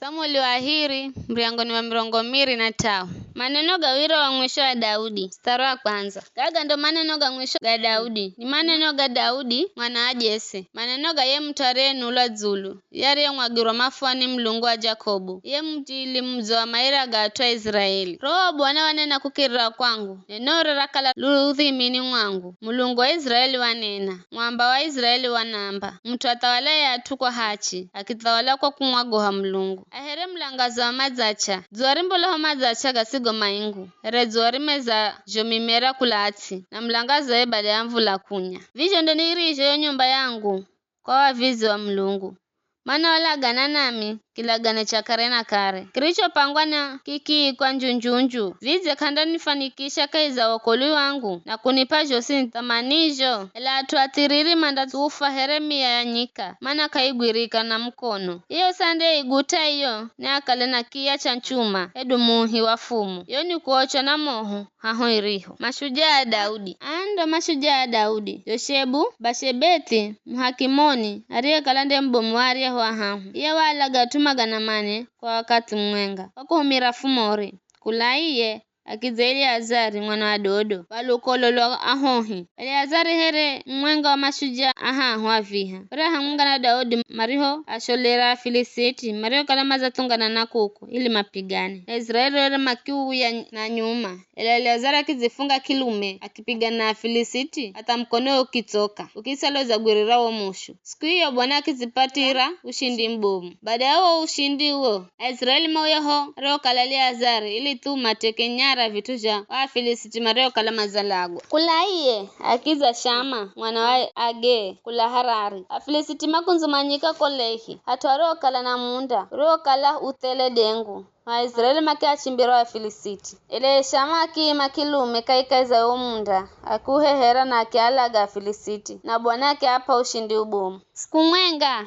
Samueli wa Ahiri, mriangoni wa mirongo miri na tao. Maneno gawiro wa mwisho wa Daudi. Mstari wa kwanza. Gaga ndo maneno ga mwisho ga Daudi. Ni maneno ga Daudi mwana wa Jese. Maneno ga ye mtare nula zulu. Yari ya mwagiro mafuani mlungu wa Jakobu. Ye mjili mzo wa maira ga atwa Israeli. Roho Bwana wanena kukirira kwangu. Nenore rakala luthimini mwangu. Mlungu wa Israeli wanena. Mwamba wa Israeli wanamba. Mtu atawala ya atukwa hachi. Akitawala kwa kumwagoha mlungu. Ahere mlangazo wa mazacha. Zuwari mboloho mazacha gasigo maingu. Ere zuwari meza jomimera kulati. Na mlangazo ebale ya mvula kunya. Vijo ndo nirisho yo nyumba yangu. Kwa wavizi wa mlungu. Mana wala gana nami. Kila gane cha kare na kare. Kiricho pangwa na kiki kwa njunjunju. Vize kanda nifanikisha kaiza wakoli wangu. Na kunipa josi tamanijo. Ela atuatiriri mandatu ufa heremia ya nyika. Mana kaigwirika na mkono. Iyo sande iguta iyo. Ni akale na kia chanchuma. Edu muhi wa fumu. Iyo ni kuocho na mohu. Haho iriho. Mashujaa Daudi. Ando mashujaa Daudi. Yoshebu, Bashebeti, Mhakimoni. Arie kalande mbomuari ya huahamu. Iya wala gatuma ganamane kwa wakati mwenga. Wakuhumira fumori. Kulaiye akiza Eleazari mwana wa Dodo. Walukololo ahohi. Eleazari here mwenga wa mashujaa ahahu aviha. Waraha munga na Daudi mariho asholera Filisiti. Mariho kalamaza tungana na kuku. Ili mapigane. Israeli were makiu ya na nyuma. Eleazari akizifunga kilume. Akipigana na Filisiti. Hata mkono ukitoka. Ukisalo za gwirira wa mushu. Siku hiyo Bwana akizipatira ushindi mbomu. Baada ya huo ushindi huo. Israeli mauyaho. Reo kalalia Azari. Ili tu mateke nyara vituja wa Filisiti mareo kalamaza lagwa. Kulaiye akiza Shama mwana wa Age kula Harari. Afilisiti makunzumanyika kolehi. Hatuareo kala na munda. Reo kala utele dengu. Waisraeli makia chimbiro wa Filisiti. Ile Shama akima kilume kaikaiza umunda. Akuhehera na akialaga Filisiti. Na Bwana hapa ushindi ubomu. Siku mwenga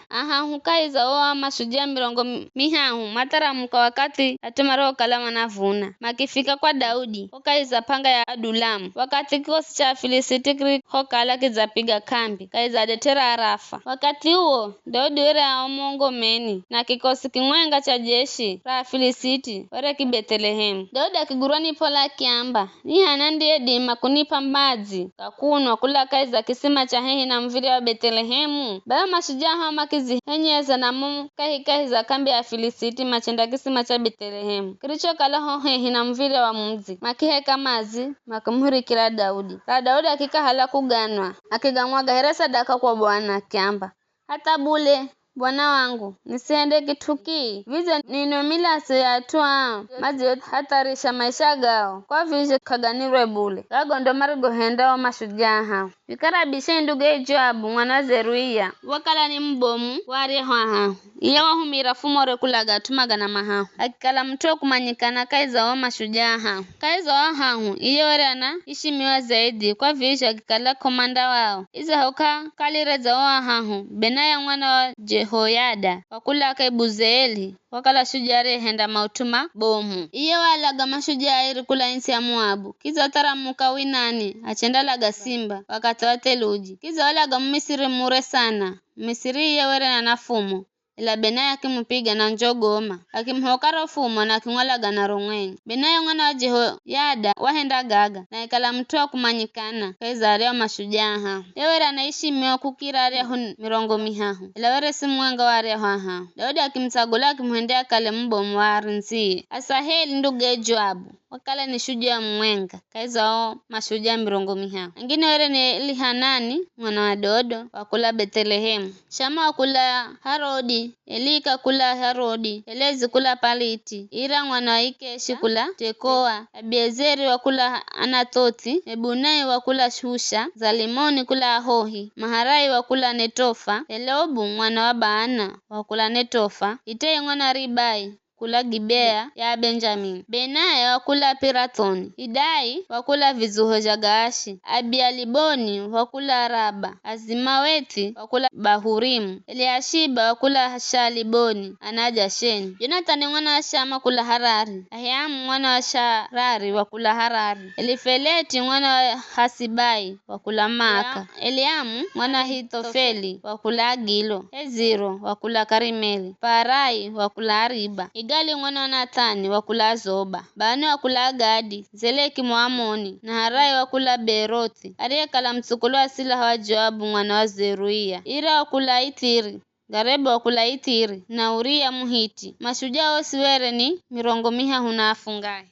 hukaiza oa mashujaa mirongo mihahu. Matara muka wakati atumaro kalama na vuna. Makifika kwa Daudi. Hukaiza panga ya Adulamu. Wakati kikosi cha Filisiti kiri hokala kizapiga kambi. Kaiza detera Arafa. Wakati huo Daudi were aomongo meni. Na kikosi kimwenga cha jeshi ra Filisiti were kibetelehem. Daudi akigurani pola kiamba. Ni hanandie dima kunipa maji. Kakunwa kula kaiza kisima cha hehi na mviri wa Betelehemu. Bayo mashujaa hama kizi henyeza na mumu kahi za kambi ya Filisiti machenda kisima cha Betelehemu. Kiricho kalaho hehi na mviri wa mumzi. Makiheka mazi makumhuri kila Daudi. Ka Daudi akika hala kuganwa. Akigamwaga here sadaka kwa Bwana kiamba. Hata bule Bwana wangu, nisiende kituki. Vize ninomila siyatua. Mazi hatarisha maisha gao. Kwa vize kaganirwe bule. Gago ndo marigo henda wa mashujaa hao. Vikara bishe nduge Joabu mwana Zeruia. Wakala ni mbomu wari hao. Iya wahumira fumore kulaga tumaga mahao. Akikala mtuwa kumanyikana kaiza wa mashujaa hao. Kaiza wa hao. Iya warana ishimiwa zaidi. Kwa vize akikala komanda wao. Iza hoka kalireza wa hao. Benaya mwana wa Jehoyada. Wakula Buzeeli. Wakala shujare henda mautuma bomu. Iyo walaga mashujaa iri kula insi ya Moabu. Kiza taramuka winani. Achenda laga simba. Wakati wa theluji. Kiza walaga mmisiri mure sana. Misiri iya were na nafumo. Ila Benaya akimupiga na njogoma. Akimhokara fumo na kimwalaga na rungwenye. Benaya mwana wa Jehoyada wahenda gaga. Na ikala mtuwa kumanyikana. Kaiza areo mashujaa hao. Yawere anaishi meo kukira areo mirongo mihahu. Ila were simuenga wa areo hao. Daudi akimtagula akimuhendea kale mbomu wa arinzi. Asaheli nduge Joabu. Wakala ni shujaa mwenga. Kaiza o mashujaa mirongo mihahu. Ngine were ni Elihanani mwana wa Dodo. Wakula Betelehemu. Shama wakula Harodi. Elika kula Harodi. Elezi kula Paliti. Ira mwana wa Ikeshi kula Tekoa. Abiezeri wakula Anatoti. Ebunai wakula Shusha. Zalimoni kula Ahohi. Maharai wakula Netofa. Elobu mwana wa Baana wakula Netofa. Itei mwana Ribai wakula Gibea ya Benjamin. Benaya wakula Pirathoni. Idai wakula vizuho ja Gaashi. Abialiboni wakula Araba. Azimaweti wakula Bahurimu. Eliashiba wakula Shaliboni anaja Sheni. Jonathan mwana wa Shama kula Harari. Ahiamu mwana wa Sharari wakula Harari. Elifeleti mwana wa Hasibai wakula Maaka. Eliamu mwana wa Hithofeli wakula Agilo. Heziro wakula Karimeli. Parai wakula Ariba. Igali mwana wa Nathani wakula Zoba. Bani wakula Agadi. Zeleki Muamoni na Harai wakula Berothi. Ariyekala mtsukulu wa Sila wa Joabu mwana wa Zeruia. Ira wakula Itiri. Gareba wakula Itiri na Uria Muhiti. Mashujaa osiwere ni 50 hunafungai.